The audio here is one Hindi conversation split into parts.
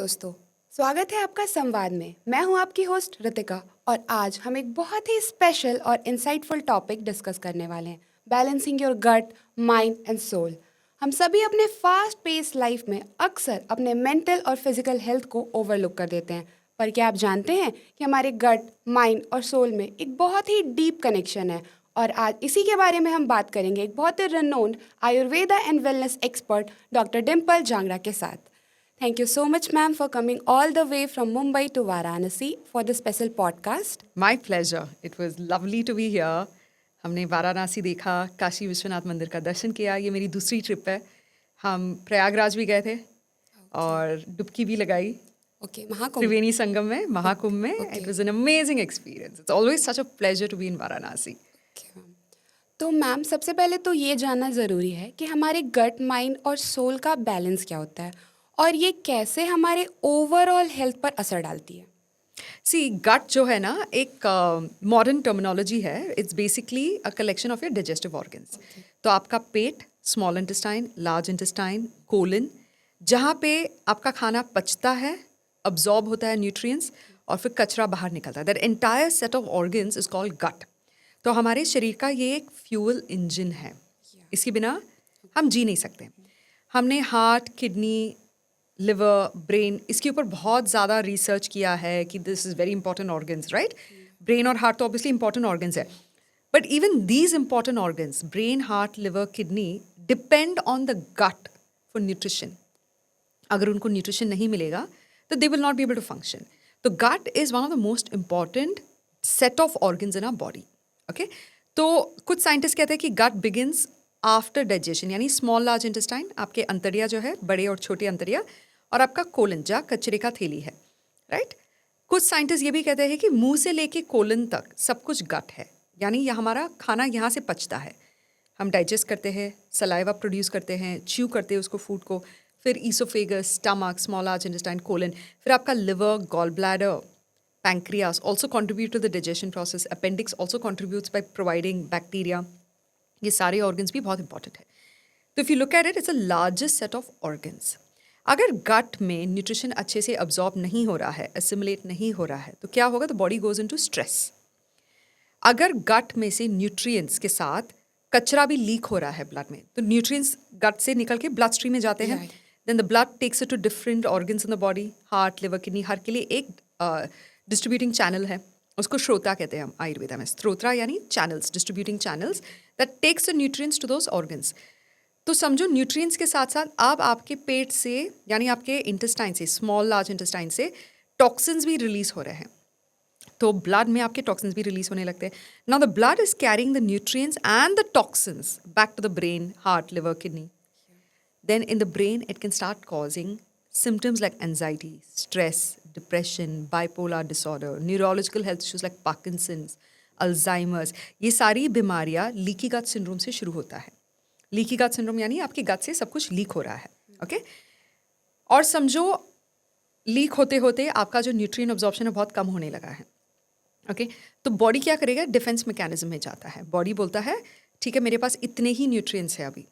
दोस्तों, स्वागत है आपका संवाद में। मैं हूं आपकी होस्ट रितिका और आज हम एक बहुत ही स्पेशल और इंसाइटफुल टॉपिक डिस्कस करने वाले हैं, balancing your gut, mind and soul. हम सभी अपने फास्ट पेस लाइफ में अक्सर अपने मेंटल और फिजिकल हेल्थ को ओवरलुक कर देते हैं, पर क्या आप जानते हैं कि हमारे गट, माइंड और सोल में एक बहुत ही डीप कनेक्शन है। और आज इसी के बारे में हम बात करेंगे एक बहुत ही renowned Ayurveda and wellness expert doctor Dimple Jangra के साथ। Thank you so much, ma'am, for coming all the way from Mumbai to Varanasi for this special podcast. My pleasure. It was lovely to be here. हमने वाराणसी देखा, काशी विश्वनाथ मंदिर का दर्शन किया। ये मेरी दूसरी ट्रिप है। हम प्रयागराज भी गए थे और डुबकी भी लगाई Okay, महाकुंभ। त्रिवेणी संगम में, महाकुंभ में। It was an amazing experience. It's always such a pleasure to be in Varanasi. Okay, ma'am. तो मैम सबसे पहले तो ये जानना ज़रूरी है कि हमारे गट, माइंड और सोल का बैलेंस क्या होता है और ये कैसे हमारे ओवरऑल हेल्थ पर असर डालती है। सी गट जो है ना, एक मॉडर्न टर्मिनोलॉजी है। It's basically a collection of your digestive organs. तो आपका पेट, small intestine, large intestine, colon, जहाँ पे आपका खाना पचता है, अब्जॉर्ब होता है न्यूट्रिएंट्स और फिर कचरा बाहर निकलता है, that entire set of organs is called gut. तो हमारे शरीर का ये एक फ्यूल इंजन है। इसके बिना हम जी नहीं सकते। हमने हार्ट, किडनी, लिवर, ब्रेन, इसके ऊपर बहुत ज़्यादा रिसर्च किया है कि this is very important organs, right? Brain और हार्ट तो ऑब्वियसली इंपॉर्टेंट ऑर्गन्स है, but even these important organs, brain, heart, liver, kidney, depend on the gut for nutrition. अगर उनको न्यूट्रिशन नहीं मिलेगा तो they will not be able to function. तो gut is one of the most important set of organs in our body. Okay, तो कुछ साइंटिस्ट कहते हैं कि गट बिगिंस आफ्टर डाइजेशन, यानी स्मॉल लार्ज इंटेस्टाइन, आपके अंतड़िया जो है, बड़े और छोटे अंतड़िया, और आपका कोलन जहाँ कचरे का थैली है, राइट? कुछ साइंटिस्ट ये भी कहते हैं कि मुंह से लेके कोलन तक सब कुछ गट है, यानी ये हमारा खाना यहाँ से पचता है, हम डाइजेस्ट करते हैं, सलाइवा प्रोड्यूस करते हैं, च्यू करते हैं उसको, फूड को, फिर oesophagus, stomach, small large intestine, colon, फिर आपका liver, gall bladder, pancreas also contribute to the digestion process. Appendix also contributes by providing bacteria. ये सारे organs भी बहुत important है। तो if you look at it, it's the largest set of organs. अगर gut में nutrition अच्छे से absorb नहीं हो रहा है, assimilate नहीं हो रहा है, तो क्या होगा? The body goes into stress. अगर gut में से nutrients के साथ कचरा भी लीक हो रहा है blood में, तो nutrients gut से निकल के blood stream में जाते हैं, then the blood takes it to different organs in the body, heart, liver, kidney, हर के लिए एक डिस्ट्रीब्यूटिंग चैनल है, उसको श्रोता कहते हैं हम आयुर्वेदा में। स्त्रोत्रा यानी channels, distributing channels that takes the nutrients to those organs. तो समझो न्यूट्रिएंट्स के साथ साथ अब आपके पेट से, यानी आपके इंटेस्टाइन से, स्मॉल लार्ज इंटेस्टाइन से टॉक्सिन्स भी रिलीज हो रहे हैं। तो ब्लड में आपके टॉक्सिन्स भी रिलीज होने लगते हैं। Now the blood is carrying the nutrients and the toxins back to the brain, heart, liver, kidney. Then in the brain, it can start causing symptoms like anxiety, stress, depression, bipolar disorder, neurological health issues like Parkinson's, Alzheimer's. ये सारी बीमारियाँ लीकी गट सिंड्रोम से शुरू होता है। लीकी गट सिंड्रोम यानी आपके गट से सब कुछ लीक हो रहा है, ओके? और समझो लीक होते होते आपका जो न्यूट्रिएंट अब्जॉर्प्शन है बहुत कम होने लगा है, ओके? तो बॉडी क्या करेगा? डिफेंस मैकेनिज्म में जाता है। बॉडी बोलता है ठीक है, मेरे पास इतने ही न्यूट्रिएंट्स है, अभी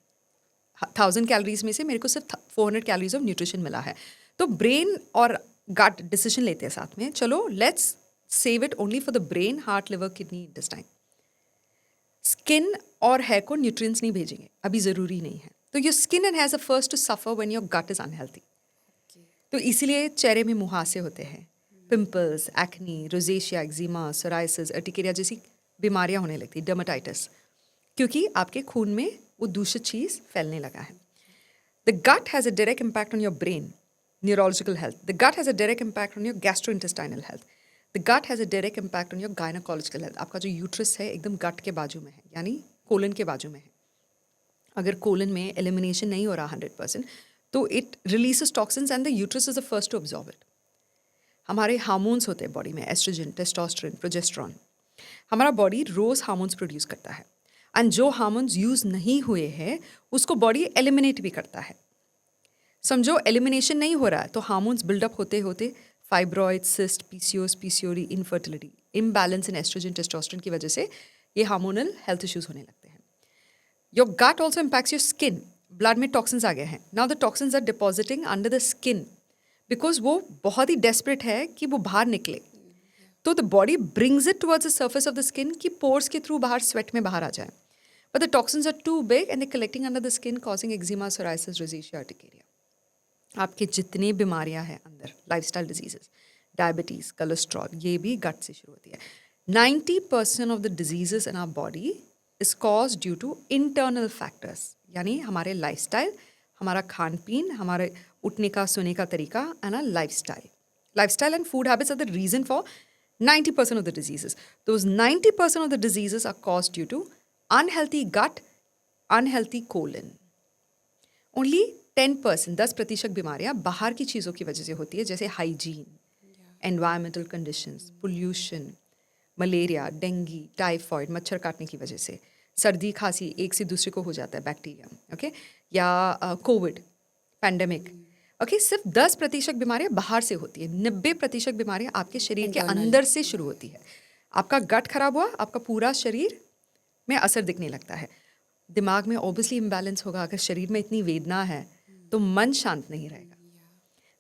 1000 कैलोरीज में से मेरे को सिर्फ 400 कैलोरीज ऑफ न्यूट्रिशन मिला है। तो ब्रेन और गट डिसीजन लेते हैं साथ में, चलो let's save it only for the brain, heart, liver, kidney, intestine. Skin और हेयर को न्यूट्रिएंट्स नहीं भेजेंगे, अभी ज़रूरी नहीं है। तो your skin and hairs are first to suffer when your gut is unhealthy. तो इसीलिए चेहरे में मुहासे होते हैं, pimples, acne, rosacea, eczema, psoriasis, urticaria जैसी बीमारियाँ होने लगती, डर्मेटाइटिस, क्योंकि आपके खून में वो दूषित चीज़ फैलने लगा है। The gut has a direct impact on your brain, neurological health. The gut has a direct impact on your gastrointestinal health. The gut has a direct impact on your gynaecological health. आपका जो यूट्रस है एकदम गट के बाजू में है, यानी कोलन के बाजू में है। अगर कोलन में एलिमिनेशन नहीं हो रहा 100%, तो it releases toxins and the uterus is the first to absorb it. हमारे हार्मोन्स होते हैं बॉडी में, एस्ट्रोजन, टेस्टोस्टेरोन, प्रोजेस्टेरॉन। हमारा बॉडी रोज़ हार्मोन्स प्रोड्यूस करता है, एंड जो हार्मोन्स यूज़ नहीं हुए हैं उसको बॉडी एलिमिनेट भी करता है। समझो एलिमिनेशन नहीं हो रहा है तो हार्मोन्स बिल्डअप होते होते fibroid, cyst, PCOS, PCOD, infertility, imbalance in oestrogen, testosterone की वजह से ये हार्मोनल हेल्थ इश्यूज होने लगते हैं। Your gut also impacts your skin. Blood में टॉक्सिन्स आ गए हैं, now the toxins are depositing under the skin because वो बहुत ही डेस्परेट है कि वो बाहर निकले. तो the body brings it towards the surface of the skin कि पोर्स के थ्रू बाहर स्वेट में बाहर आ जाए. But the toxins are too big and they collecting under the skin causing eczema, psoriasis, rosacea, urticaria. आपके जितनी बीमारियां हैं अंदर, लाइफस्टाइल डिजीजेस, डायबिटीज़, कोलेस्ट्रॉल, ये भी गट से शुरू होती है. 90% of the diseases in our body is cause due to internal factors, यानी हमारे लाइफस्टाइल, हमारा खान पीन, हमारे उठने का सोने का तरीका and uh lifestyle. Lifestyle and food habits are the reason for 90% of the diseases. Those 90% of the diseases are caused due to unhealthy gut, unhealthy colon. Only 10%, 10% बीमारियां बाहर की चीज़ों की वजह से होती है, जैसे hygiene, environmental conditions, pollution, malaria, dinghy, typhoid, मच्छर काटने की वजह से, सर्दी खांसी एक से दूसरे को हो जाता है, बैक्टीरिया, ओके, या कोविड, पैंडेमिक. ओके, सिर्फ 10% बीमारियां बाहर से होती है, 90% बीमारियां आपके शरीर के अंदर से शुरू होती है. आपका गट खराब हुआ, आपका पूरा शरीर में असर दिखने लगता है. दिमाग में ऑब्वियसली इम्बैलेंस होगा. अगर शरीर में इतनी वेदना है तो मन शांत नहीं रहेगा.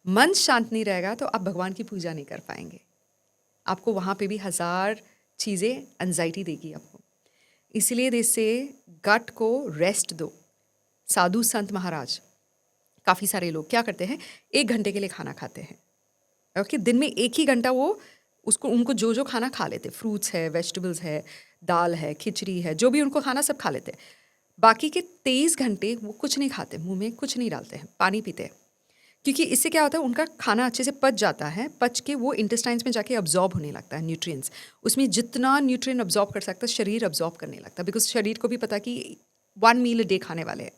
मन शांत नहीं रहेगा तो आप भगवान की पूजा नहीं कर पाएंगे. आपको वहाँ पे भी 1000 चीज़ें एंजाइटी देगी आपको. इसलिए जैसे गट को रेस्ट दो. साधु संत महाराज, काफ़ी सारे लोग क्या करते हैं, 1 घंटे के लिए खाना खाते हैं. ओके, दिन में 1 ही घंटा वो उनको जो जो खाना खा लेते, फ्रूट्स है, वेजिटेबल्स है, दाल है, खिचड़ी है, जो भी उनको खाना सब खा लेते. बाकी के 23 घंटे वो कुछ नहीं खाते, मुंह में कुछ नहीं डालते हैं, पानी पीते हैं. क्योंकि इससे क्या होता है, उनका खाना अच्छे से पच जाता है, पच के वो इंटेस्टाइन्स में जाके अब्जॉर्ब होने लगता है न्यूट्रिएंट्स. उसमें जितना न्यूट्रिएंट अब्जॉर्ब कर सकता है शरीर अब्जॉर्ब करने लगता है, बिकॉज शरीर को भी पता कि 1 मील अ डे खाने वाले हैं.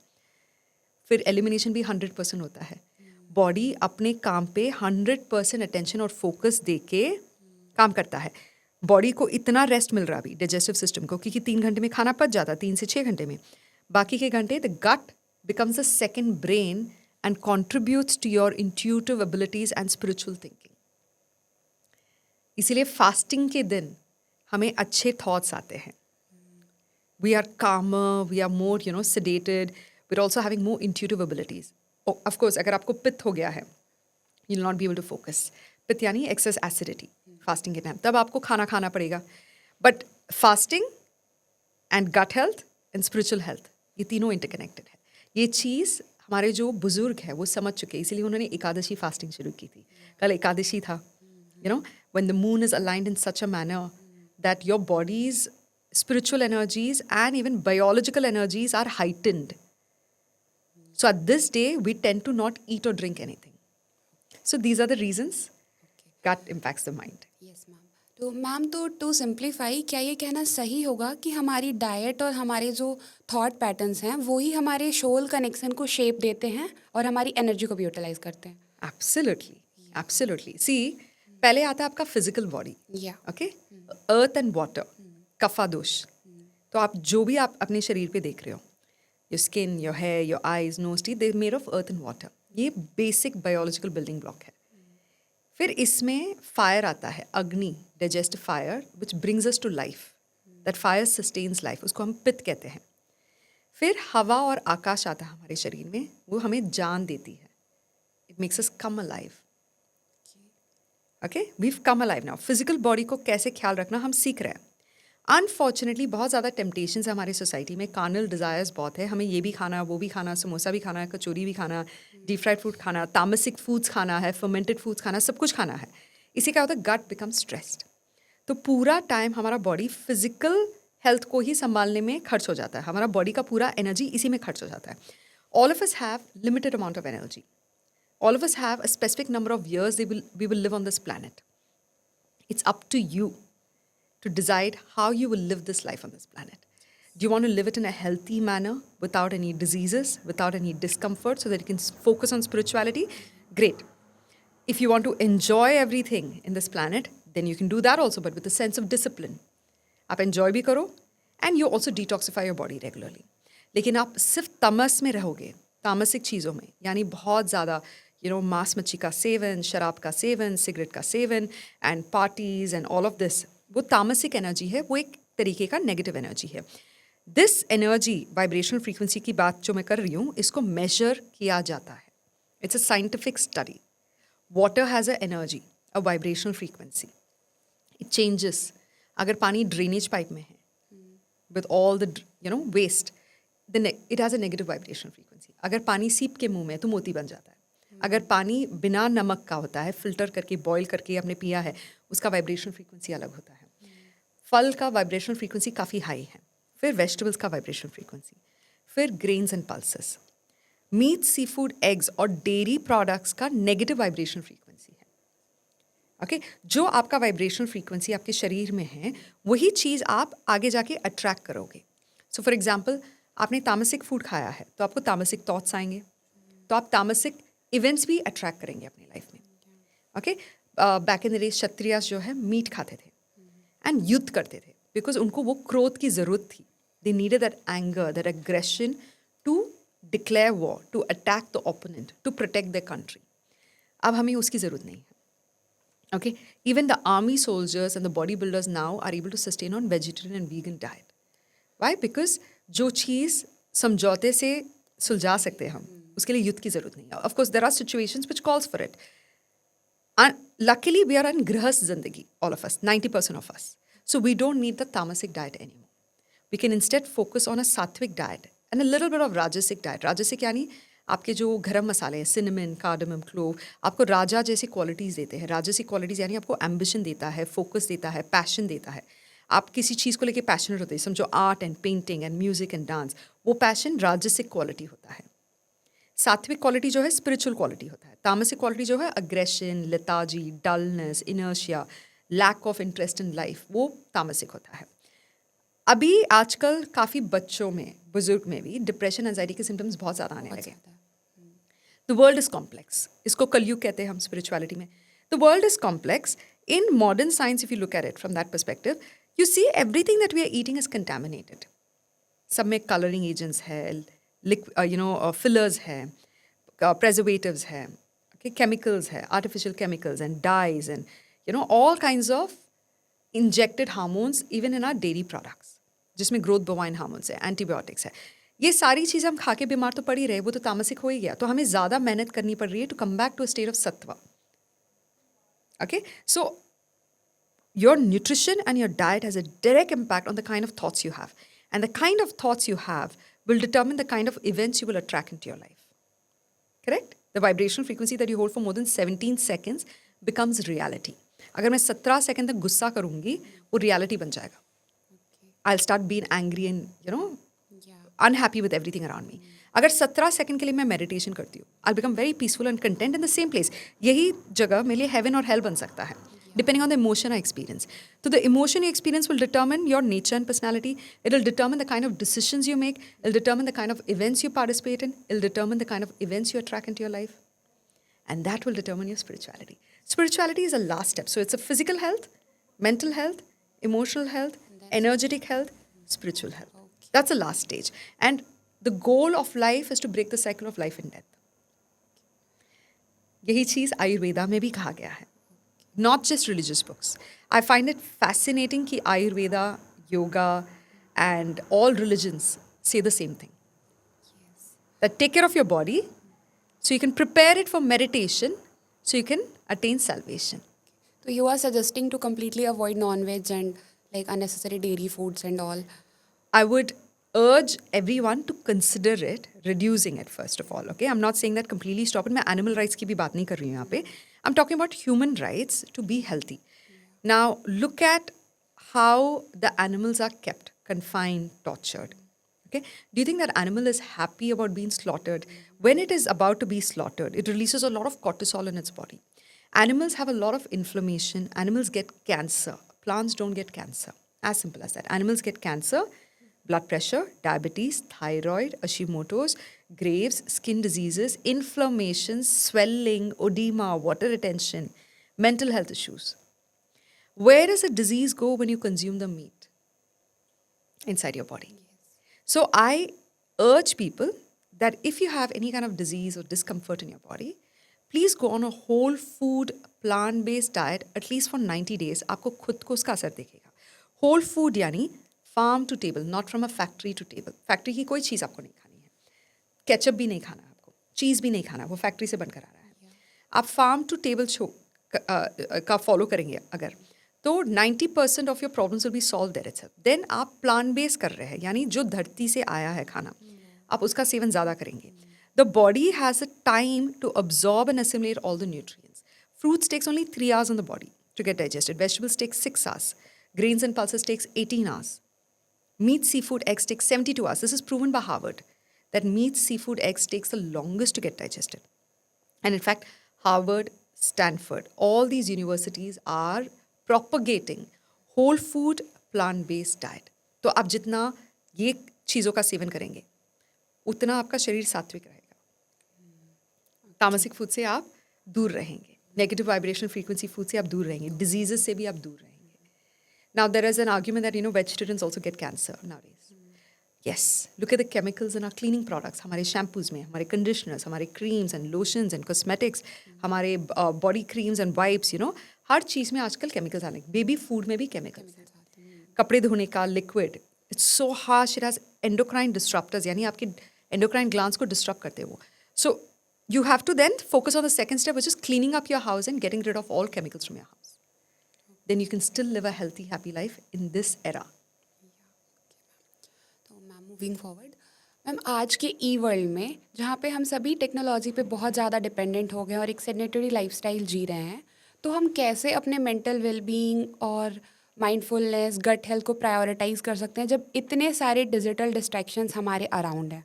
फिर एलिमिनेशन भी 100% होता है. बॉडी अपने काम पे 100% अटेंशन और फोकस दे के काम करता है. बॉडी को इतना रेस्ट मिल रहा अभी, डाइजेस्टिव सिस्टम को, क्योंकि 3 घंटे में खाना पच जाता, 3 से 6 घंटे में. बाकी के घंटे the gut becomes a second brain and contributes to your intuitive abilities and spiritual thinking. इसीलिए फास्टिंग के दिन हमें अच्छे थॉट्स आते हैं. We are calmer, we are more, sedated. We're also having more intuitive abilities. Oh, of course, अगर आपको पित्त हो गया है, you'll not be able to focus. पित्त यानी excess acidity, फास्टिंग के टाइम, तब आपको खाना खाना पड़ेगा. But fasting and gut health and spiritual health, ये तीनों interconnected है. ये चीज़ हमारे जो बुजुर्ग हैं वो समझ चुके हैं, इसीलिए उन्होंने एकादशी फास्टिंग शुरू की थी. कल एकादशी था. When the moon is aligned in such a manner that your body's spiritual energies and even biological energies are heightened. So at this day we tend to not eat और drink anything. So these are the reasons gut impacts the mind. Yes ma'am. तो मैम, तो टू सिंप्लीफाई, क्या ये कहना सही होगा कि हमारी डाइट और हमारे जो थॉट पैटर्न्स हैं वो ही हमारे सोल कनेक्शन को शेप देते हैं और हमारी एनर्जी को भी यूटिलाइज करते हैं? Absolutely, absolutely. सी, पहले आता है आपका फिजिकल बॉडी. या ओके, अर्थ एंड वाटर, कफा दोष. तो आप जो भी आप अपने शरीर पे देख रहे हो, your skin, your hair, your eyes, nose, teeth, they made of earth and water. ये बेसिक बायोलॉजिकल बिल्डिंग ब्लॉक है. फिर इसमें फायर आता है, अग्नि, digestive fire, which brings us to life. That fire sustains life, उसको हम पित्त कहते हैं. फिर हवा और आकाश आता है हमारे शरीर में, वो हमें जान देती है. It makes us come alive. Okay, weave come alive now. Physical body को कैसे ख्याल रखना हम सीख रहे हैं. अनफॉर्चुनेटली बहुत ज़्यादा टेम्पटेशंस है हमारी सोसाइटी में, कार्नल डिज़ायर्स बहुत है. हमें ये भी खाना, वो भी खाना, समोसा भी खाना है, कचौरी भी खाना, डीप फ्राइड फूड खाना, तामसिक फूड्स खाना है, फर्मेंटेड फूड्स खाना, सब कुछ खाना है. इसी क्या होता है, गट बिकम स्ट्रेस्ड. तो पूरा टाइम हमारा बॉडी फिजिकल हेल्थ को ही संभालने में खर्च हो जाता है. हमारा बॉडी का पूरा एनर्जी इसी में खर्च हो जाता है. All of us have limited amount of energy. All of us have a specific number of years we will live on this planet. It's up to you to decide how you will live this life on this planet. Do you want to live it in a healthy manner without any diseases, without any discomfort, so that you can focus on spirituality? Great. If you want to enjoy everything in this planet, then you can do that also, but with a sense of discipline. आप enjoy भी करो and you also detoxify your body regularly. लेकिन आप सिर्फ तमस में रहोगे, तामसिक चीज़ों में, यानी बहुत ज़्यादा मांस मच्छी का सेवन, शराब का सेवन, सिगरेट का seven and parties and all of this, वो तामसिक एनर्जी है. वो एक तरीके का नेगेटिव एनर्जी है. दिस एनर्जी, वाइब्रेशनल फ्रीक्वेंसी की बात जो मैं कर रही हूँ, इसको मेजर किया जाता है. It's a scientific study. Water has a energy, a vibrational frequency. It changes. अगर पानी ड्रेनेज पाइप में है with all the waste, then it has a negative vibrational frequency. अगर पानी सीप के मुंह में है तो मोती बन जाता है. अगर पानी बिना नमक का होता है, फिल्टर करके बॉईल करके आपने पिया है, उसका वाइब्रेशनल फ्रीक्वेंसी अलग होता है. फल का वाइब्रेशनल फ्रीक्वेंसी काफ़ी हाई है. फिर वेजिटेबल्स का वाइब्रेशनल फ्रीक्वेंसी, फिर grains and pulses. Meat, seafood, eggs और डेयरी प्रोडक्ट्स का नेगेटिव वाइब्रेशनल फ्रीक्वेंसी है. ओके जो आपका वाइब्रेशनल फ्रीक्वेंसी आपके शरीर में है, वही चीज़ आप आगे जाके अट्रैक्ट करोगे. सो फॉर एग्जाम्पल, आपने तामसिक फूड खाया है तो आपको तामसिक थॉट्स आएंगे, तो आप तामसिक इवेंट्स भी अट्रैक्ट करेंगे अपनी लाइफ में. Okay back in the days Kshatriyas जो है मीट खाते थे एंड युद्ध करते थे बिकॉज उनको वो क्रोध की ज़रूरत थी. They needed that anger, that aggression to declare war, to attack the opponent, to protect the country. अब हमें उसकी ज़रूरत नहीं है. Okay, even the army soldiers and the bodybuilders now are able to sustain on vegetarian and vegan diet. Why? Because जो चीज़ समझौते से सुलझा सकते हैं हम, उसके लिए युद्ध की ज़रूरत नहीं है. Of course, there are situations which calls for it. And luckily, we are in grihast zindagi, all of us, 90% of us. So we don't need the tamasic diet anymore. We can instead focus on a sattvic diet and a little bit of rajasic diet. Rajasic यानी आपके जो गरम मसाले हैं, सिनेमन, कार्डमम, क्लोव, आपको राजा जैसी क्वालिटीज़ देते हैं. राजसिक क्वालिटीज़ यानी आपको एम्बिशन देता है, फोकस देता है, पैशन देता है. आप किसी चीज़ को लेके पैशनेट होते हैं, समझो art and painting and music and dance, वो पैशन राजसिक क्वालिटी होता है. सात्विक क्वालिटी जो है स्पिरिचुअल क्वालिटी होता है. तामसिक क्वालिटी जो है aggression, lethargy, dullness, inertia, lack of interest in life, वो तामसिक होता है. अभी आजकल काफ़ी बच्चों में, बुजुर्ग में भी डिप्रेशन, एंजाइटी के सिम्टम्स बहुत ज़्यादा आने लगे. The world is complex. इसको कलयुग कहते हैं हम स्पिरिचुअलिटी में. The world is complex. In modern science if you look at it from that perspective, you see everything that we are eating is contaminated. सब में कलरिंग एजेंट्स है, फिलर्स है, प्रेजर्वेटिव्स है, केमिकल्स है, artificial chemicals and dyes and all kinds of injected hormones even in our dairy products, जिसमें ग्रोथ बोवाइन हार्मोन्स है, एंटीबायोटिक्स है. ये सारी चीज़ें हम खा के बीमार तो पड़ ही रहे, वो तो तामसिक हो ही गया. तो हमें ज़्यादा मेहनत करनी पड़ रही है to come back to a state of sattva. Okay so your nutrition and your diet has a direct impact on the kind of thoughts you have, and the kind of thoughts you have will determine the kind of events you will attract into your life. Correct? The vibrational frequency that you hold for more than 17 seconds becomes reality. अगर मैं 17 सेकंड तक गुस्सा करूँगी, वो reality बन जाएगा. I'll start being angry and unhappy with everything around me. अगर 17 सेकंड के लिए मैं meditation करती हूँ, I'll become very peaceful and content in the same place. यही जगह मेरे लिए heaven और hell बन सकता है, depending on the emotion I experience. So the emotion you experience will determine your nature and personality. It will determine the kind of decisions you make. It will determine the kind of events you participate in. It will determine the kind of events you attract into your life. And that will determine your spirituality. Spirituality is a last step. So it's a physical health, mental health, emotional health, energetic health, spiritual health. Okay. That's the last stage. And the goal of life is to break the cycle of life and death. यही चीज़ आयुर्वेदा में भी कहा गया है. Not just religious books. I find it fascinating कि Ayurveda, yoga, and all religions say the same thing. Yes. That take care of your body so you can prepare it for meditation so you can attain salvation. So you are suggesting to completely avoid non-veg and like unnecessary dairy foods and all. I would urge everyone to consider it, reducing it first of all, okay? I'm not saying that completely stop it. मैं animal rights की भी बात नहीं कर रही हूँ यहाँ पे. I'm talking about human rights to be healthy. Now, look at how the animals are kept, confined, tortured. Okay? Do you think that animal is happy about being slaughtered? When it is about to be slaughtered, it releases a lot of cortisol in its body. Animals have a lot of inflammation. Animals get cancer. Plants don't get cancer. As simple as that. Animals get cancer, blood pressure, diabetes, thyroid, Hashimoto's, Graves, skin diseases, inflammation, swelling, edema, water retention, mental health issues. Where does a disease go when you consume the meat? Inside your body. Yes. So I urge people that if you have any kind of disease or discomfort in your body, please go on a whole food, plant-based diet at least for 90 days. आपको खुद को उसका असर दिखेगा. Whole food यानी farm to table, not from a factory to table. Factory की कोई चीज़ आपको नहीं खानी है. केचप भी नहीं खाना है आपको, चीज़ भी नहीं खाना है, वो फैक्ट्री से बनकर आ रहा है. आप फार्म टू टेबल शो का फॉलो करेंगे अगर, तो 90% of your problems will be solve there itself. Then आप प्लांट बेस कर रहे हैं, यानी जो धरती से आया है खाना, आप उसका सेवन ज़्यादा करेंगे. The body has a time to absorb and assimilate all the nutrients. Fruits takes only 3 hours on the body to get digested. Vegetables take 6 hours. Grains and pulses takes 18 hours. Meat, seafood, eggs take 72 hours. This is proven by Harvard that meat, seafood, eggs takes the longest to get digested. And in fact, Harvard, Stanford, all these universities are propagating whole food, plant-based diet. तो आप जितना ये चीज़ों का सेवन करेंगे, उतना आपका शरीर सात्विक रहेगा. तामसिक फूड से आप दूर रहेंगे, नेगेटिव वाइब्रेशनल फ्रीक्वेंसी फूड से आप दूर रहेंगे, डिजीजेस से भी आप दूर रहेंगे. Now there is an argument that vegetarians also get cancer nowadays. Yes, look at the chemicals in our cleaning products. हमारे shampoos में, हमारे conditioners, हमारे creams and lotions and cosmetics, हमारे body creams and wipes, हर चीज़ में आजकल chemicals आने. Baby food में भी chemicals हैं. कपड़े धोने का liquid, it's so harsh, it has endocrine disruptors, यानी आपके endocrine glands को disrupt करते हैं वो. So you have to then focus on the second step, which is cleaning up your house and getting rid of all chemicals from your house. Then you can still live a healthy, happy life in this era. तो मैम मूविंग फॉरवर्ड, मैम आज के ई वर्ल्ड में जहाँ पे हम सभी टेक्नोलॉजी पे बहुत ज़्यादा डिपेंडेंट हो गए हैं और एक सेडेंटरी लाइफस्टाइल जी रहे हैं, तो हम कैसे अपने मेंटल वेलबींग और माइंडफुलनेस, गट हेल्थ को प्रायोरिटाइज कर सकते हैं जब इतने सारे डिजिटल डिस्ट्रैक्शंस हमारे अराउंड हैं?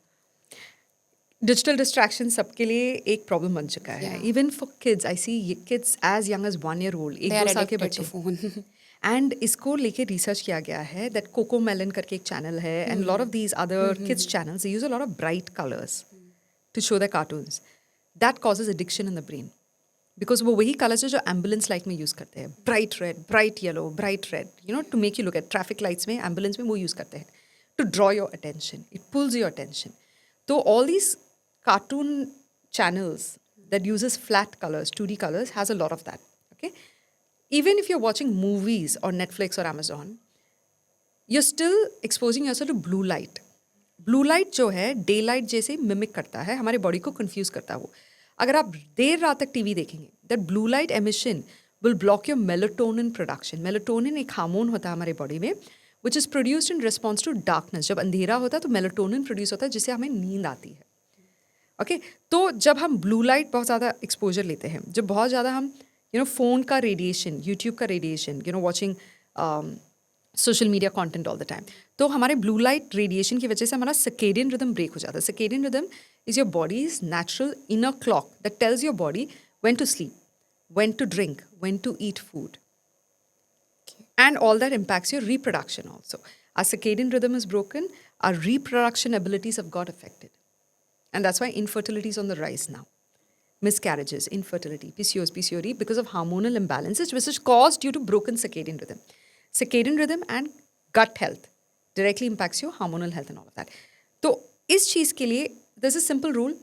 डिजिटल डिस्ट्रैक्शन सबके लिए एक प्रॉब्लम बन चुका है. Even for kids, I see kids as young as 1 year old, 1-2 साल के बच्चे. फोन. एंड इसको लेके रिसर्च किया गया है दैट कोको मेलन करके एक चैनल है, and lot of these other kids channels, they use a lot of bright colours to show the cartoons. That causes addiction in the brain, because वो वही कलर्स है जो एम्बुलेंस लाइट में यूज़ करते हैं. Bright red, bright yellow, bright red, to make you look at. Traffic lights में, एम्बुलेंस में वो यूज़ करते हैं to draw your attention. It pulls your attention. तो all these cartoon channels that uses flat colors, 2D colors, has a lot of that. Okay, even if you're watching movies on Netflix or Amazon, you're still exposing yourself to blue light. Blue light जो है daylight जैसे mimic करता है, हमारे body को confuse करता है वो. अगर आप देर रात तक TV देखेंगे, that blue light emission will block your melatonin production. Melatonin एक हार्मोन होता है हमारे बॉडी में, which is produced in response to darkness. जब अंधेरा होता है तो melatonin produce होता है जिससे हमें नींद आती है. ओके तो जब हम ब्लू लाइट बहुत ज़्यादा एक्सपोजर लेते हैं, जब बहुत ज़्यादा हम फ़ोन का रेडिएशन, यूट्यूब का radiation, watching social media content all the time, तो हमारे ब्लू लाइट रेडिएशन की वजह से हमारा सर्केडियन रिदम ब्रेक हो जाता है. Circadian rhythm is your body's natural inner clock that tells your body when to sleep, when to drink, when to eat food, and all that impacts your reproduction also. Our circadian rhythm is broken, our reproduction abilities have got affected. And that's why infertility is on the rise now. Miscarriages, infertility, PCOS, PCOD, because of hormonal imbalances, which is caused due to broken circadian rhythm. Circadian rhythm and gut health directly impacts your hormonal health and all of that. So, इस चीज़ के लिए, there's a simple rule.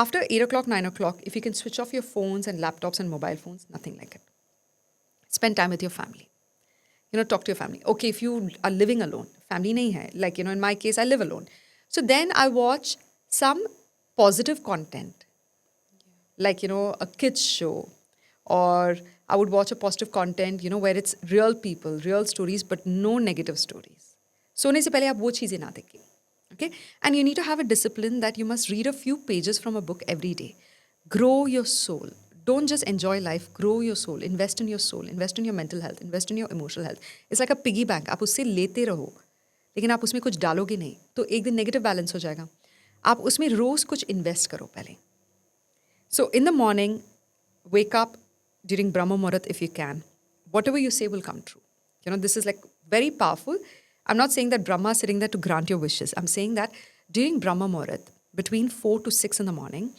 After 8 o'clock, 9 o'clock, if you can switch off your phones and laptops and mobile phones, nothing like it. Spend time with your family. Talk to your family. Okay, if you are living alone, family nahi hai. Like, in my case, I live alone. So then I watch some positive content, like, a kids show, or I would watch a positive content, where it's real people, real stories, but no negative stories. सोने से पहले आप वो चीज़ें ना देखें. Okay? And you need to have a discipline that you must read a few pages from a book every day. Grow your soul. Don't just enjoy life, grow your soul. Invest in your soul, invest in your mental health, invest in your emotional health. It's like a piggy bank. आप उससे लेते रहो, लेकिन आप उसमें कुछ डालोगे नहीं, तो एक दिन नेगेटिव बैलेंस हो जाएगा. आप उसमें रोज कुछ इन्वेस्ट करो पहले. So in the morning, wake up during Brahma Muhurat if you can. Whatever you say will come true. This is like very powerful. I'm not saying that Brahma is sitting there to grant your wishes. I'm saying that during Brahma Muhurat, between 4 to 6 in the morning,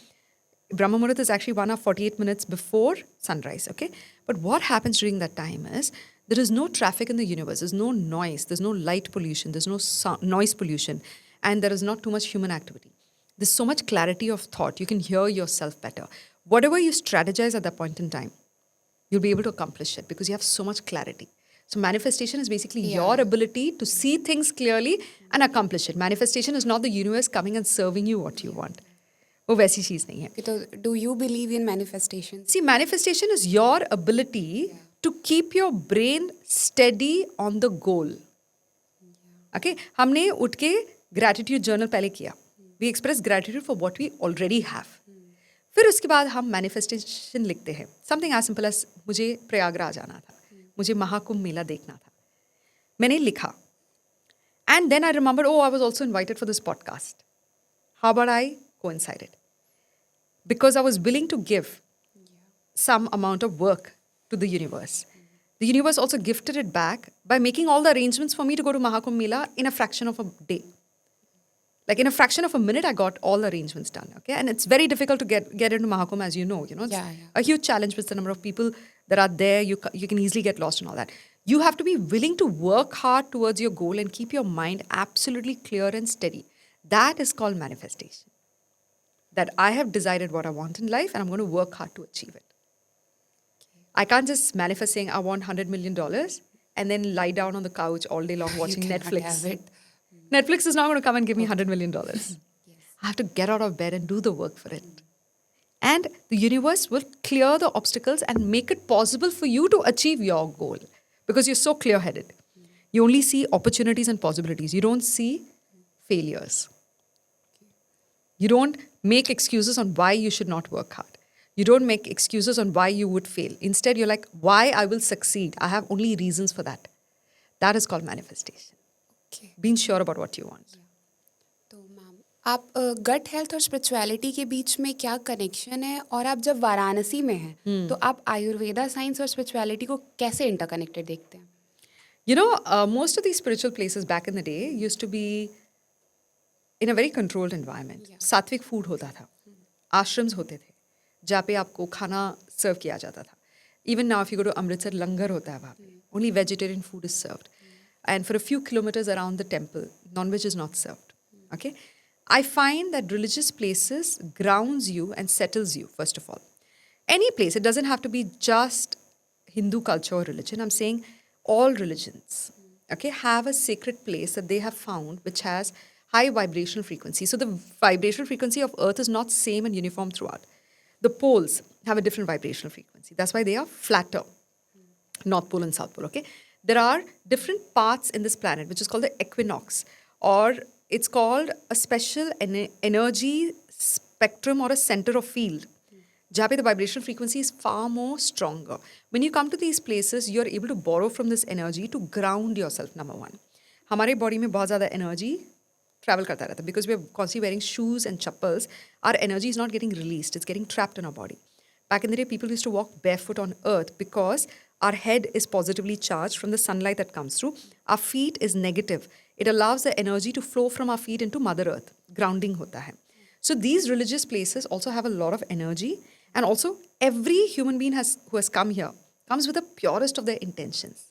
Brahma Muhurat is actually 1 hour 48 minutes before sunrise, okay? But what happens during that time is, there is no traffic in the universe, there's no noise, there's no light pollution, there's no noise pollution, and there is not too much human activity. There's so much clarity of thought. You can hear yourself better. Whatever you strategize at that point in time, you'll be able to accomplish it because you have so much clarity. So manifestation is basically your ability to see things clearly and accomplish it. Manifestation is not the universe coming and serving you what you want. वो वैसी चीज़ नहीं है. Okay, तो do you believe in manifestations? See, manifestation is your ability to keep your brain steady on the goal. Okay? हमने उठ के gratitude journal पहले किया. We express gratitude for what we already have. फिर उसके बाद हम manifestation लिखते हैं. Something as simple as मुझे प्रयागराज जाना था. मुझे महाकुंभ मेला देखना था. मैंने लिखा. And then I remembered, oh, I was also invited for this podcast. How about I coincided? Because I was willing to give some amount of work to the universe. The universe also gifted it back by making all the arrangements for me to go to Mahakumbh Mela in a fraction of a day. Like in a fraction of a minute, I got all the arrangements done. Okay, and it's very difficult to get into Mahakumbh, as you know. It's Yeah. a huge challenge with the number of people that are there. You can easily get lost and all that. You have to be willing to work hard towards your goal and keep your mind absolutely clear and steady. That is called manifestation. That I have decided what I want in life and I'm going to work hard to achieve it. I can't just manifest saying I want $100 million and then lie down on the couch all day long watching You cannot Netflix. have it. Netflix is not going to come and give me $100 million. I have to get out of bed and do the work for it. And the universe will clear the obstacles and make it possible for you to achieve your goal because you're so clear headed. You only see opportunities and possibilities, you don't see failures. You don't make excuses on why you should not work hard. You don't make excuses on why you would fail. Instead, you're like, why I will succeed. I have only reasons for that. That is called manifestation. Okay. Being sure about what you want. तो मैम आप गट हेल्थ और स्पिरिचुअलिटी के बीच में क्या कनेक्शन है और आप जब वाराणसी में हैं तो आप आयुर्वेदा साइंस और स्पिरिचुअलिटी को कैसे इंटरकनेक्टेड देखते हैं? You know, most of these spiritual places back in the day used to be in a very controlled environment. सात्विक फूड होता था, आश्रम्स होते थे, जहाँ पे आपको खाना सर्व किया जाता था. Even now, if you go to Amritsar, लंगर होता है वहाँ पे. Only vegetarian food is served. And for a few kilometers around the temple, non-veg is not served. Okay? I find that religious places grounds you and settles you, first of all. Any place, it doesn't have to be just Hindu culture or religion. I'm saying all religions, okay, have a sacred place that they have found which has high vibrational frequency. So the vibrational frequency of Earth is not same and uniform throughout. The poles have a different vibrational frequency. That's why they are flatter, North Pole and South Pole, okay? There are different parts in this planet, which is called the equinox, or it's called a special energy spectrum or a center of field. Jहाँ पे the vibrational frequency is far more stronger. When you come to these places, you're able to borrow from this energy to ground yourself, number one. हमारे body में बहुत ज़्यादा energy travel करता रहता है because we're constantly wearing shoes and chappals. Our energy is not getting released. It's getting trapped in our body. Back in the day, people used to walk barefoot on earth because our head is positively charged from the sunlight that comes through. Our feet is negative. It allows the energy to flow from our feet into Mother Earth. Grounding hota hai. So these religious places also have a lot of energy. And also, every human being who has come here comes with the purest of their intentions.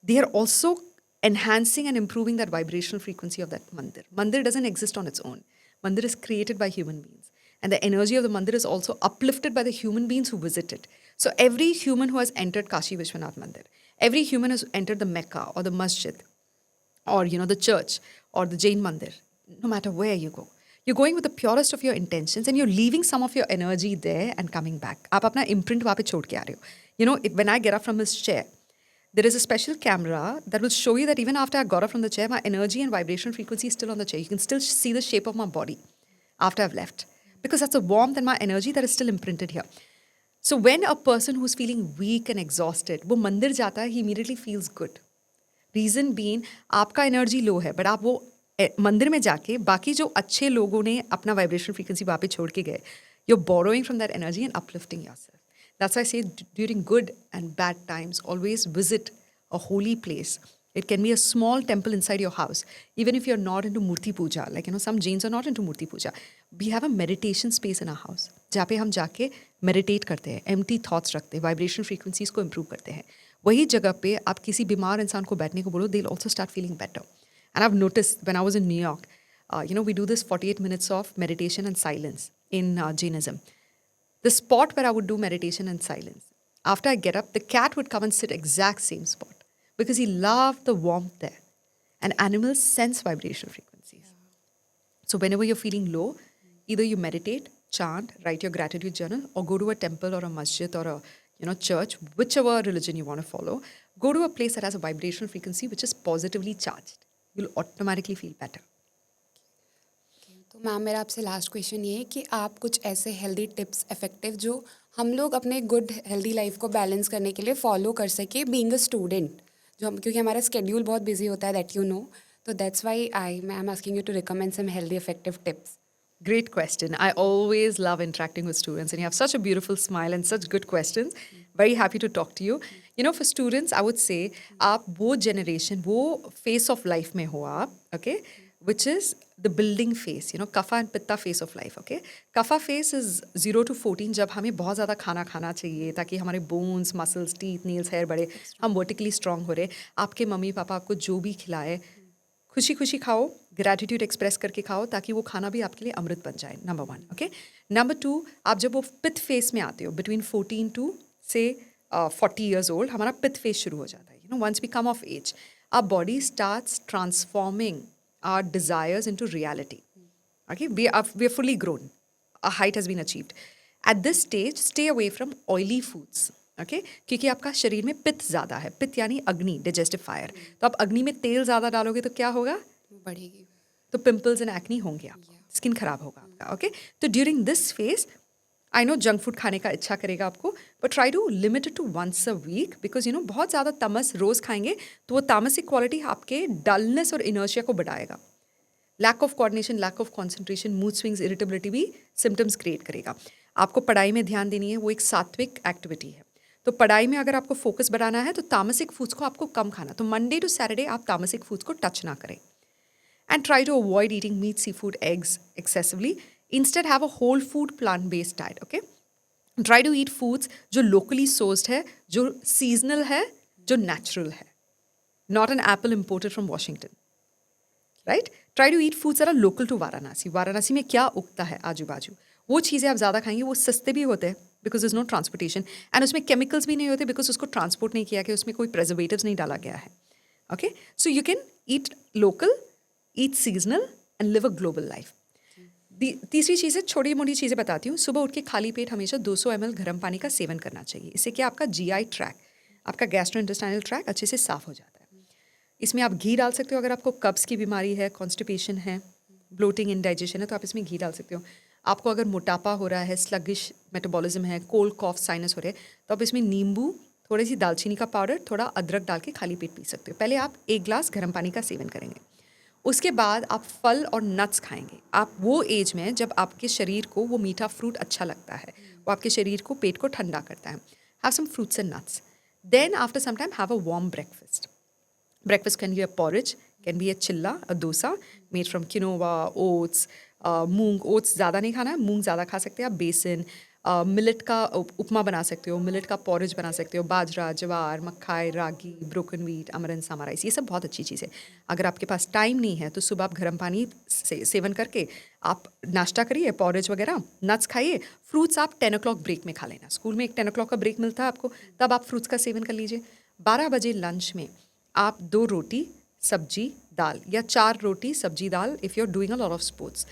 They are also enhancing and improving that vibrational frequency of that mandir. Mandir doesn't exist on its own. Mandir is created by human beings. And the energy of the mandir is also uplifted by the human beings who visit it. So every human who has entered Kashi Vishwanath Mandir, every human has entered the Mecca or the Masjid, or the church or the Jain Mandir, no matter where you go, you're going with the purest of your intentions and you're leaving some of your energy there and coming back. आप अपना imprint वहाँ पे छोड़ के आ रहे हो. When I get up from this chair, there is a special camera that will show you that even after I got up from the chair, my energy and vibration frequency is still on the chair. You can still see the shape of my body after I've left. Because that's the warmth and my energy that is still imprinted here. So when a person who's feeling weak and exhausted, वो मंदिर जाता है, he immediately feels good. Reason being, आपका energy low है, but आप वो मंदिर में जाके बाकी जो अच्छे लोगों ने अपना vibration frequency वहाँ पे छोड़ के गए, you're borrowing from that energy and uplifting yourself. That's why I say during good and bad times, always visit a holy place. It can be a small temple inside your house. Even if you're not into Murti Puja, some Jains are not into Murti Puja. We have a meditation space in our house. जहाँ पे हम जाके meditate करते हैं, empty thoughts रखते हैं, vibration frequencies को improve करते हैं. वही जगह पे आप किसी बीमार इंसान को बैठने को बोलो, they'll also start feeling better. And I've noticed when I was in New York, we do this 48 minutes of meditation and silence in Jainism. The spot where I would do meditation and silence, after I get up, the cat would come and sit exact same spot because he loved the warmth there. And animals sense vibration frequencies. So whenever you're feeling low, either you meditate, chant, write your gratitude journal, or go to a temple or a masjid or a church, whichever religion you want to follow. Go to a place that has a vibrational frequency which is positively charged. You'll automatically feel better. तो मैम मेरा आपसे लास्ट क्वेश्चन ये है कि आप कुछ ऐसे हेल्दी टिप्स इफेक्टिव जो हम लोग अपने गुड हेल्दी लाइफ को बैलेंस करने के लिए फॉलो कर सके बीइंग अ स्टूडेंट, जो हम क्योंकि हमारा स्केड्यूल बहुत बिजी होता है दैट यू नो, तो that's why I am asking you to recommend some healthy effective tips. Great question. I always love interacting with students, and you have such a beautiful smile and such good questions. Very happy to talk to you. For students, I would say, आप वो generation, वो phase of life में हो आप, okay, which is the building phase, kapha and pitta phase of life, okay. Kapha phase is 0 to 14, जब हमें बहुत ज़्यादा खाना खाना चाहिए ताकि हमारे bones, muscles, teeth, nails, hair बढ़े, हम vertically strong हो रहे. आपके मम्मी पापा आपको जो भी खिलाए, खुशी खुशी खाओ, ग्रैटिट्यूड एक्सप्रेस करके खाओ ताकि वो खाना भी आपके लिए अमृत बन जाए. Number 1, okay. नंबर 2, आप जब वो पिथ फेस में आते हो बिटवीन 14 टू से 40 ईयर्स ओल्ड, हमारा पिथ फेस शुरू हो जाता है. Once we come of age, our body starts transforming our desires into reality. Okay, we are fully grown. A height has been achieved. At this stage, stay away from oily foods. Okay? क्योंकि आपका शरीर में पित्त ज़्यादा है. पित्त यानी अग्नि, digestive fire. तो आप अग्नि में तेल ज़्यादा डालोगे तो क्या होगा? बढ़ेगी. तो पिंपल्स एंड एक्नी होंगे आपको. स्किन खराब होगा आपका. ओके, तो during this phase, I know junk food खाने का इच्छा करेगा आपको, but try to limit it to once a week, because बहुत ज़्यादा तमस रोज़ खाएंगे तो वो तामसिक क्वालिटी आपके डलनेस और इनर्शिया को बढ़ाएगा. Lack of coordination, lack of concentration, mood swings, irritability भी सिम्टम्स क्रिएट करेगा. आपको पढ़ाई में ध्यान देनी है, वो एक सात्विक एक्टिविटी है. तो पढ़ाई में अगर आपको फोकस बढ़ाना है तो तामसिक फूड्स को आपको कम खाना. तो मंडे टू सैटरडे आप तामसिक फूड्स को टच ना करें. And try to avoid eating meat, seafood, eggs excessively. Instead have a whole food plant based diet. Okay, try to eat foods जो लोकली सोर्स्ड है, जो सीजनल है, जो नेचुरल है. Not an apple imported from Washington. Right? Try to eat foods are are local to Varanasi. Varanasi में क्या उगता है आजू बाजू, वो चीज़ें आप ज़्यादा खाएंगे. वो सस्ते भी होते हैं because is no transportation, and उसमें केमिकल्स भी नहीं होते बिकॉज उसको ट्रांसपोर्ट नहीं किया गया, उसमें कोई प्रिजर्वेटिव्स नहीं डाला गया है. Okay, so you can eat local, eat seasonal and live a global life. तीसरी चीज़ है, छोटी मोटी चीज़ें बताती हूँ. सुबह उठ के खाली पेट हमेशा 200 ml गर्म पानी का सेवन करना चाहिए. इससे क्या आपका GI ट्रैक, आपका गैस्ट्रोइंटेस्टाइनल ट्रैक अच्छे से साफ हो जाता है. इसमें आप घी डाल सकते हो. अगर आपको कब्ज़ की बीमारी है, कॉन्स्टिपेशन है, ब्लोटिंग, इंडाइजेशन है, तो आप इसमें घी डाल सकते हो. आपको अगर मोटापा हो रहा है, स्लगिश मेटाबॉलिज्म है, कोल्ड कॉफ, साइनस हो रहे हैं, तो आप इसमें नींबू, थोड़ी सी दालचीनी का पाउडर, थोड़ा अदरक डाल के खाली पेट पी सकते हो. पहले आप 1 ग्लास गर्म पानी का सेवन करेंगे. उसके बाद आप फल और नट्स खाएंगे. आप वो एज में जब आपके शरीर को वो मीठा फ्रूट अच्छा लगता है, वो आपके शरीर को, पेट को ठंडा करता है. Have some fruits and nuts. Then after some time have a warm breakfast. Breakfast can be a porridge, can be a chilla, a dosa made from quinoa, oats, moong. Oats ज़्यादा नहीं खाना है, मूंग ज़्यादा खा सकते हैं आप. बेसन, मिलेट का उपमा बना सकते हो, मिलेट का पॉरेज बना सकते हो. बाजरा, ज्वार, मक्काई, रागी, ब्रोकन वीट, अमरन, सामा राइस, ये सब बहुत अच्छी चीज़ है. अगर आपके पास टाइम नहीं है तो सुबह आप गर्म पानी से सेवन करके आप नाश्ता करिए, पॉरेज वगैरह, नट्स खाइए. फ्रूट्स आप 10 o'clock ब्रेक में खा लेना. स्कूल में एक 10 o'clock का ब्रेक मिलता है आपको, तब आप फ्रूट्स का सेवन कर लीजिए. 12 बजे लंच में आप 2 रोटी, सब्जी, दाल, या 4 रोटी, सब्जी, दाल, if you are doing a lot of sports.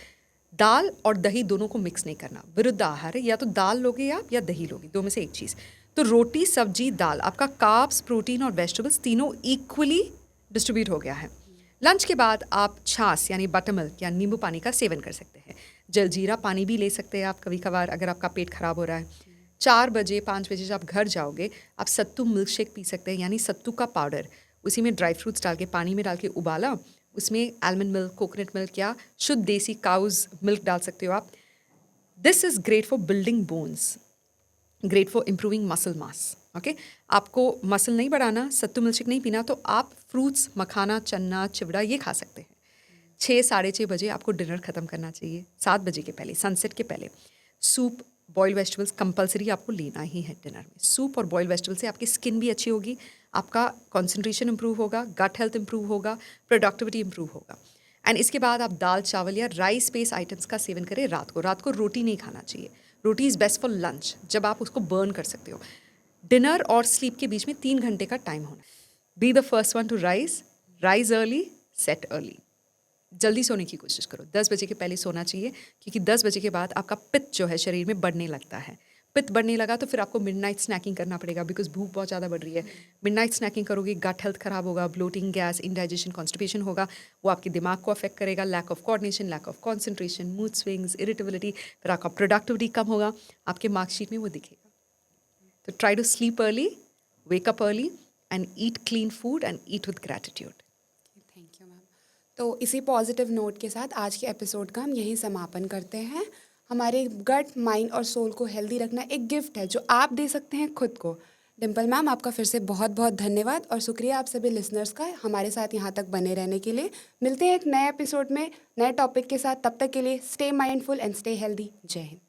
दाल और दही दोनों को मिक्स नहीं करना. विरुद्ध आहार है, या तो दाल लोगे आप या दही लोगे, दो में से एक चीज़. तो रोटी, सब्जी, दाल, आपका कार्ब्स, प्रोटीन और वेजिटेबल्स तीनों इक्वली डिस्ट्रीब्यूट हो गया है. लंच के बाद आप छाछ यानी बटर मिल्क या नींबू पानी का सेवन कर सकते हैं. जलजीरा पानी भी ले सकते हैं आप कभी कभार अगर आपका पेट खराब हो रहा है. 4 बजे 5 बजे जब आप घर जाओगे, आप सत्तू मिल्क शेक पी सकते हैं, यानी सत्तू का पाउडर, उसी में ड्राई फ्रूट्स डाल के, पानी में डाल के उबाला, उसमें आलमंड मिल्क, कोकोनट मिल्क या शुद्ध देसी काउज मिल्क डाल सकते हो आप. This is great for building bones, great for improving muscle mass. Okay, आपको मसल नहीं बढ़ाना, सत्तू मिल्क नहीं पीना, तो आप फ्रूट्स, मखाना, चना, चिवड़ा ये खा सकते हैं. 6 साढ़े 6 बजे आपको डिनर ख़त्म करना चाहिए, 7 बजे के पहले, सनसेट के पहले. सूप, बॉइल्ड वेजिटेबल्स कंपलसरी आपको लेना ही है डिनर में. सूप और बॉइल्ड वेजिटेबल से आपकी स्किन भी अच्छी होगी, आपका कंसंट्रेशन इंप्रूव होगा, गट हेल्थ इंप्रूव होगा, प्रोडक्टिविटी इंप्रूव होगा. एंड इसके बाद आप दाल, चावल या राइस बेस्ड आइटम्स का सेवन करें रात को. रात को रोटी नहीं खाना चाहिए. रोटी इज़ बेस्ट फॉर लंच, जब आप उसको बर्न कर सकते हो. डिनर और स्लीप के बीच में 3 घंटे का टाइम होना. Be the first one two rise early, set early. जल्दी सोने की कोशिश करो, 10 बजे के पहले सोना चाहिए, क्योंकि 10 बजे के बाद आपका पित्त जो है शरीर में बढ़ने लगता है। पित्त बढ़ने लगा तो फिर आपको मिडनाइट स्नैकिंग करना पड़ेगा, बिकॉज भूख बहुत ज़्यादा बढ़ रही है। मिडनाइट स्नैकिंग करोगे, गट हेल्थ खराब होगा, ब्लोटिंग, गैस, इंडाइजेशन, कॉन्स्टिपेशन होगा। वो आपके दिमाग को अफेक्ट करेगा, lack of coordination, lack of concentration, mood swings, irritability, फिर आपका प्रोडक्टिविटी कम होगा, आपके मार्कशीट में वो दिखेगा। तो try to sleep early, wake up early and eat clean food and eat with gratitude. Thank you ma'am. तो इसी पॉजिटिव नोट के साथ आज के एपिसोड का हम यहीं समापन करते हैं। हमारे गट, माइंड और सोल को हेल्दी रखना एक गिफ्ट है जो आप दे सकते हैं खुद को। डिम्पल मैम, आपका फिर से बहुत बहुत धन्यवाद और शुक्रिया आप सभी लिसनर्स का हमारे साथ यहाँ तक बने रहने के लिए। मिलते हैं एक नए एपिसोड में नए टॉपिक के साथ, तब तक के लिए stay mindful and stay healthy. जय हिंद।